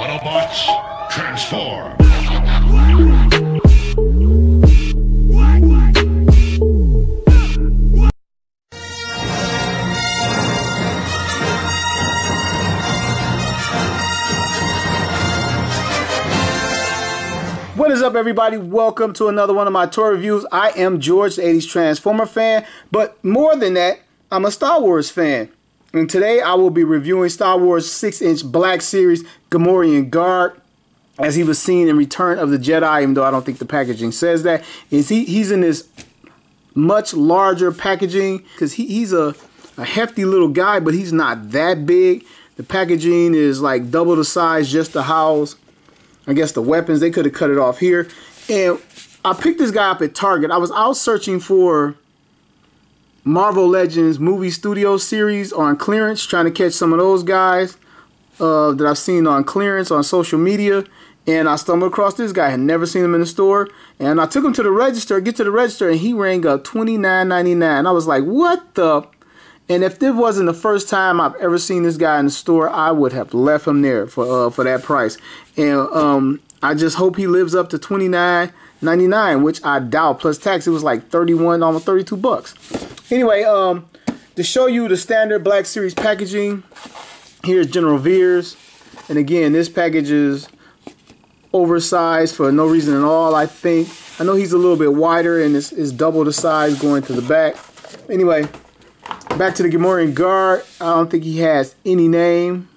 Autobots, transform! What is up, everybody? Welcome to another one of my toy reviews. I am George, the 80s Transformer fan, but more than that, I'm a Star Wars fan. And today I will be reviewing Star Wars 6-inch Black Series Gamorrean Guard, as he was seen in Return of the Jedi, even though I don't think the packaging says that. He's in this much larger packaging, because he's a hefty little guy, but he's not that big. The packaging is like double the size just to house, I guess, the weapons. They could have cut it off here. And I picked this guy up at Target. I was out searching for Marvel Legends movie studio series on clearance, trying to catch some of those guys that I've seen on clearance on social media. And I stumbled across this guy. I had never seen him in the store. And I took him to the register, and he rang up $29.99. I was like, what the? And if this wasn't the first time I've ever seen this guy in the store, I would have left him there for that price. And I just hope he lives up to $29.99, which I doubt. Plus tax, it was like 31, almost 32 bucks. Anyway, to show you the standard Black Series packaging, here's General Veers. And again, this package is oversized for no reason at all, I think. I know he's a little bit wider, and it's double the size going to the back. Anyway, back to the Gamorrean Guard. I don't think he has any name.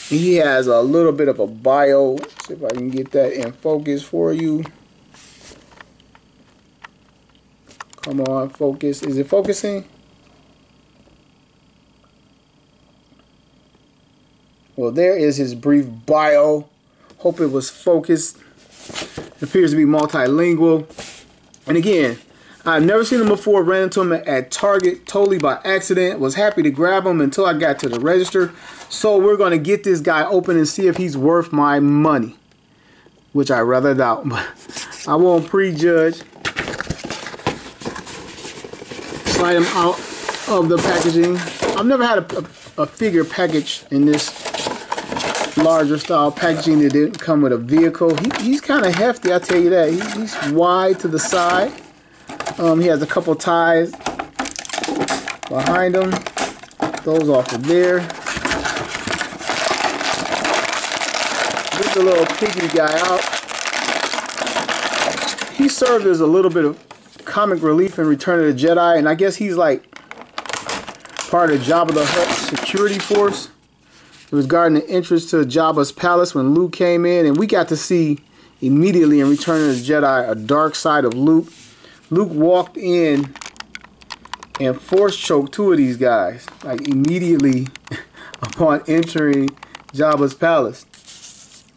He has a little bit of a bio. Let's see if I can get that in focus for you. Come on, focus. Is it focusing? Well, there is his brief bio. Hope it was focused. It appears to be multilingual. And again, I've never seen him before. Ran into him at Target totally by accident. Was happy to grab him until I got to the register. So we're going to get this guy open and see if he's worth my money, which I rather doubt. But I won't prejudge. Slide him out of the packaging. I've never had a figure package in this larger style packaging that didn't come with a vehicle. He's kind of hefty, I'll tell you that. He's wide to the side. He has a couple ties behind him. Those off of there. Get the little piggy guy out. He served as a little bit of comic relief in Return of the Jedi, and I guess he's like part of Jabba the Hutt's security force. He was guarding the entrance to Jabba's palace when Luke came in, and we got to see immediately in Return of the Jedi a dark side of Luke. Luke walked in and force choked two of these guys, like immediately upon entering Jabba's palace.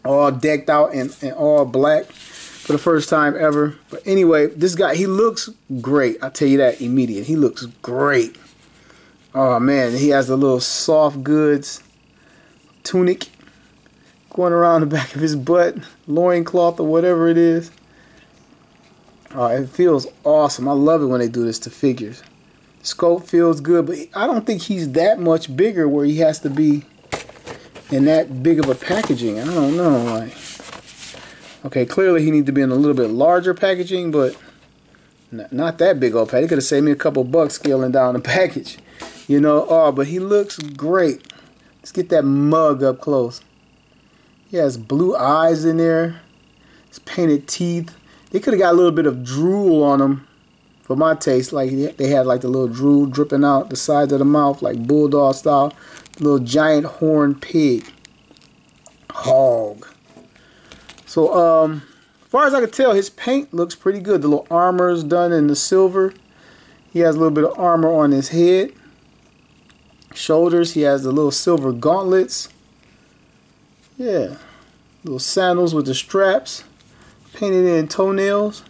All decked out in all black for the first time ever. But anyway, this guy, he looks great. I'll tell you that immediately. He looks great. Oh man, he has the little soft goods tunic going around the back of his butt, loincloth or whatever it is. Oh, it feels awesome. I love it when they do this to figures. Scope feels good, but I don't think he's that much bigger where he has to be in that big of a packaging. I don't know. Like, okay, clearly he needs to be in a little bit larger packaging, but not that big old package. He could have saved me a couple bucks scaling down the package. You know, oh, but he looks great. Let's get that mug up close. He has blue eyes in there. His painted teeth. They could have got a little bit of drool on them for my taste. Like they had like the little drool dripping out the sides of the mouth, like bulldog style. Little giant horned pig. Hog. So, as far as I can tell, his paint looks pretty good. The little armor is done in the silver. He has a little bit of armor on his head. Shoulders, he has the little silver gauntlets. Yeah. Little sandals with the straps. Painted in toenails.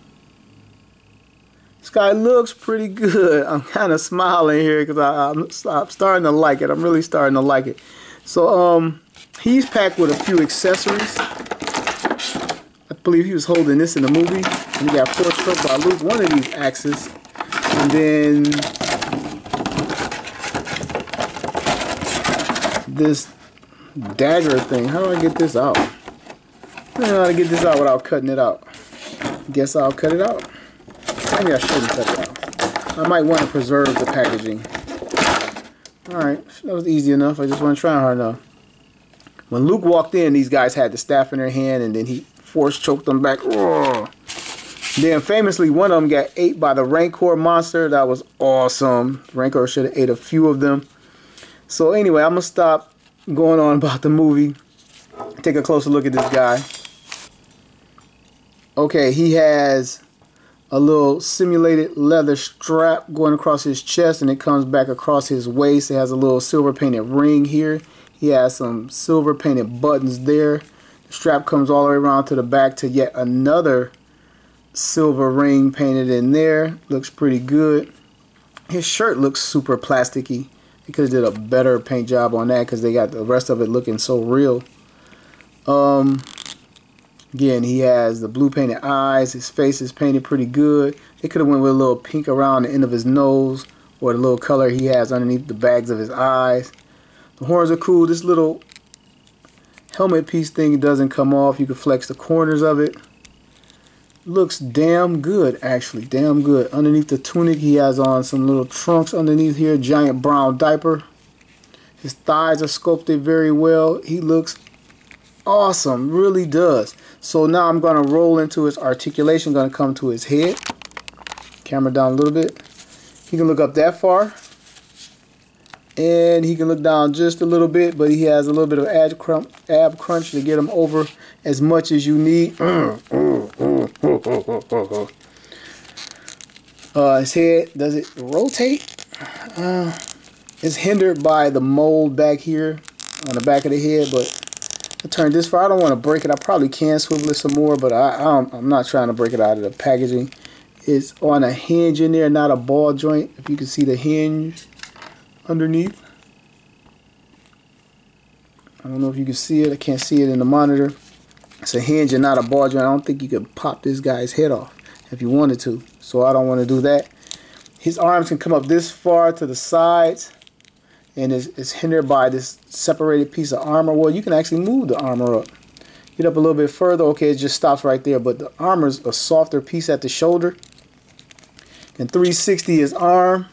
This guy looks pretty good. I'm kind of smiling here because I'm starting to like it. I'm really starting to like it. So he's packed with a few accessories. I believe he was holding this in the movie. And he got force choked by Luke, one of these axes. And then this dagger thing. How do I get this out? I don't know how to get this out without cutting it out. Guess I'll cut it out. Maybe I shouldn't cut it out. I might want to preserve the packaging. Alright, that was easy enough. I just wasn't trying hard enough. When Luke walked in, these guys had the staff in their hand, and then he force choked them back. Ugh. Then famously, one of them got ate by the Rancor monster. That was awesome. Rancor should have ate a few of them. So anyway, I'm going to stop going on about the movie. Take a closer look at this guy. Okay, he has a little simulated leather strap going across his chest, and it comes back across his waist. It has a little silver painted ring here. He has some silver painted buttons there. The strap comes all the way around to the back to yet another silver ring painted in there. Looks pretty good. His shirt looks super plasticky. They could have did a better paint job on that because they got the rest of it looking so real. Again, he has the blue painted eyes. His face is painted pretty good. They could have went with a little pink around the end of his nose, or the little color he has underneath the bags of his eyes. The horns are cool. This little helmet piece thing doesn't come off. You can flex the corners of it. Looks damn good, actually. Damn good. Underneath the tunic, he has on some little trunks underneath here. Giant brown diaper. His thighs are sculpted very well. He looks awesome. Really does. So now I'm going to roll into his articulation. Going to come to his head. Camera down a little bit. He can look up that far. And he can look down just a little bit, but he has a little bit of ab crunch to get him over as much as you need. His head, does it rotate? It's hindered by the mold back here on the back of the head, but I turned this far. I don't want to break it. I probably can swivel it some more, but I'm not trying to break it out of the packaging. It's on a hinge in there, not a ball joint. If you can see the hinge underneath. I don't know if you can see it. I can't see it in the monitor. It's a hinge and not a ball joint. I don't think you could pop this guy's head off if you wanted to. So I don't want to do that. His arms can come up this far to the sides, and it's hindered by this separated piece of armor. Well, you can actually move the armor up. Get up a little bit further. Okay, it just stops right there. But the armor's a softer piece at the shoulder. And 360 his arm.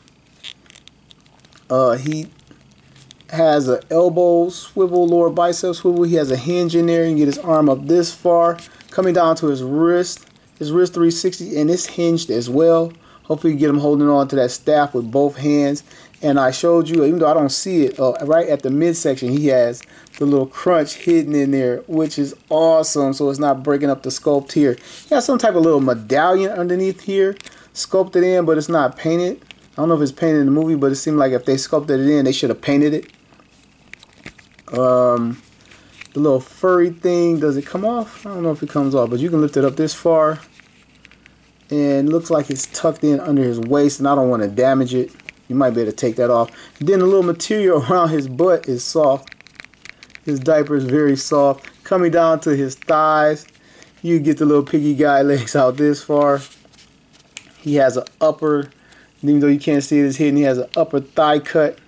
He has an elbow swivel, lower bicep swivel. He has a hinge in there. You can get his arm up this far. Coming down to his wrist. His wrist 360, and it's hinged as well. Hopefully you get him holding on to that staff with both hands. And I showed you, even though I don't see it, right at the midsection, he has the little crunch hidden in there, which is awesome. So it's not breaking up the sculpt here. He has some type of little medallion underneath here, sculpted in, but it's not painted. I don't know if it's painted in the movie, but it seemed like if they sculpted it in, they should have painted it. The little furry thing, does it come off? I don't know if it comes off, but you can lift it up this far. And it looks like it's tucked in under his waist, and I don't want to damage it. You might be able to take that off. And then the little material around his butt is soft. His diaper is very soft. Coming down to his thighs, you get the little piggy guy legs out this far. He has an upper, even though you can't see it, it's hidden, he has an upper thigh cut.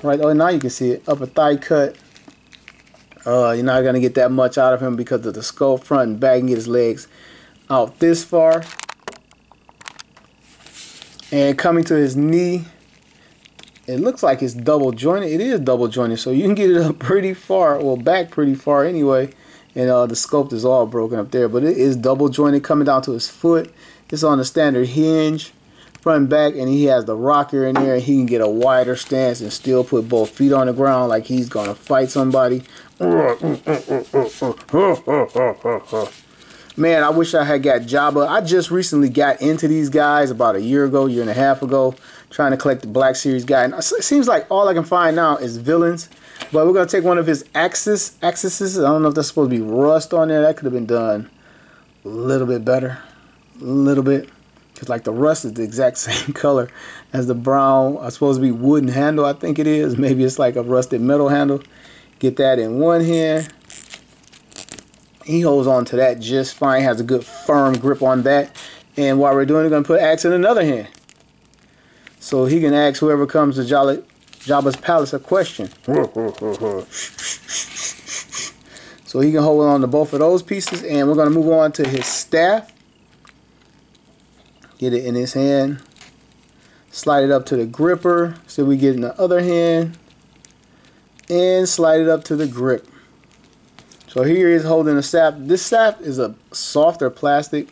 Right, oh, now you can see it, upper thigh cut. You're not going to get that much out of him because of the skull front and back, and get his legs out this far. And coming to his knee, it looks like it's double jointed. It is double jointed, so you can get it up pretty far, well, back pretty far anyway. And the sculpt is all broken up there, but it is double jointed. Coming down to his foot, it's on a standard hinge, front and back, and he has the rocker in there. He can get a wider stance and still put both feet on the ground like he's gonna fight somebody. Man, I wish I had got Jabba. I just recently got into these guys about a year ago, year and a half ago, trying to collect the Black Series guy. And it seems like all I can find now is villains. But we're going to take one of his axes. I don't know if that's supposed to be rust on there. That could have been done a little bit better. A little bit. Because like the rust is the exact same color as the brown, supposed to be wooden handle, I think it is. Maybe it's like a rusted metal handle. Get that in one hand. He holds on to that just fine. Has a good firm grip on that. And while we're doing it, we're going to put axe in another hand. So he can ask whoever comes to Jabba's palace a question. So he can hold on to both of those pieces. And we're going to move on to his staff. Get it in his hand. Slide it up to the gripper. So we get it in the other hand. And slide it up to the grip. So here he is holding a staff. This staff is a softer plastic.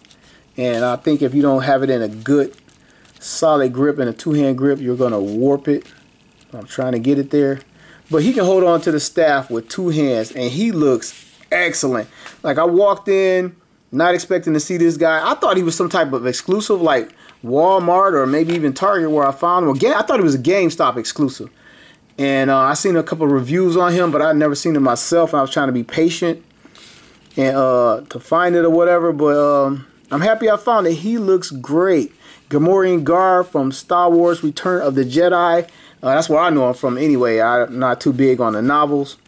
And I think if you don't have it in a good solid grip and a two-hand grip, you're going to warp it. I'm trying to get it there. But he can hold on to the staff with two hands, and he looks excellent. Like, I walked in not expecting to see this guy. I thought he was some type of exclusive, like Walmart or maybe even Target, where I found him. Again, I thought he was a GameStop exclusive. And I seen a couple of reviews on him, but I'd never seen him myself. And I was trying to be patient and to find it or whatever. But I'm happy I found it. He looks great. Gamorrean Guard from Star Wars Return of the Jedi. That's where I know him from anyway. I'm not too big on the novels.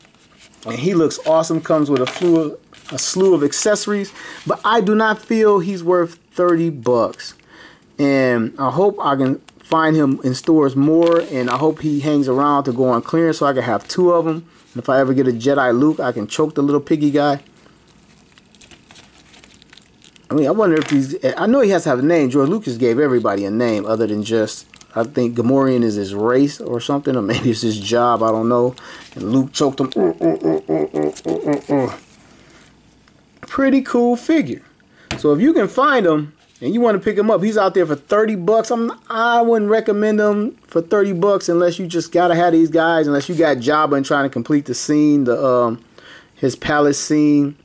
And he looks awesome. Comes with a slew of accessories. But I do not feel he's worth 30 bucks. And I hope I can find him in stores more. And I hope he hangs around to go on clearance so I can have two of them. And if I ever get a Jedi Luke, I can choke the little piggy guy. I mean, I wonder if he's... I know he has to have a name. George Lucas gave everybody a name other than just... I think Gamorrean is his race or something, or maybe it's his job. I don't know. And Luke choked him. Pretty cool figure. So if you can find him and you want to pick him up, he's out there for 30 bucks. I wouldn't recommend him for 30 bucks unless you just gotta have these guys. Unless you got Jabba and trying to complete the scene, his palace scene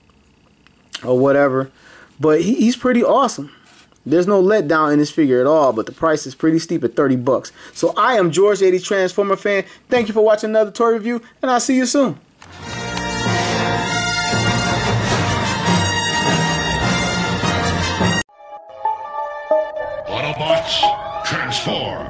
or whatever. But he's pretty awesome. There's no letdown in this figure at all, but the price is pretty steep at 30 bucks. So I am George, 80 Transformer fan. Thank you for watching another toy review, and I'll see you soon. Autobots, transform!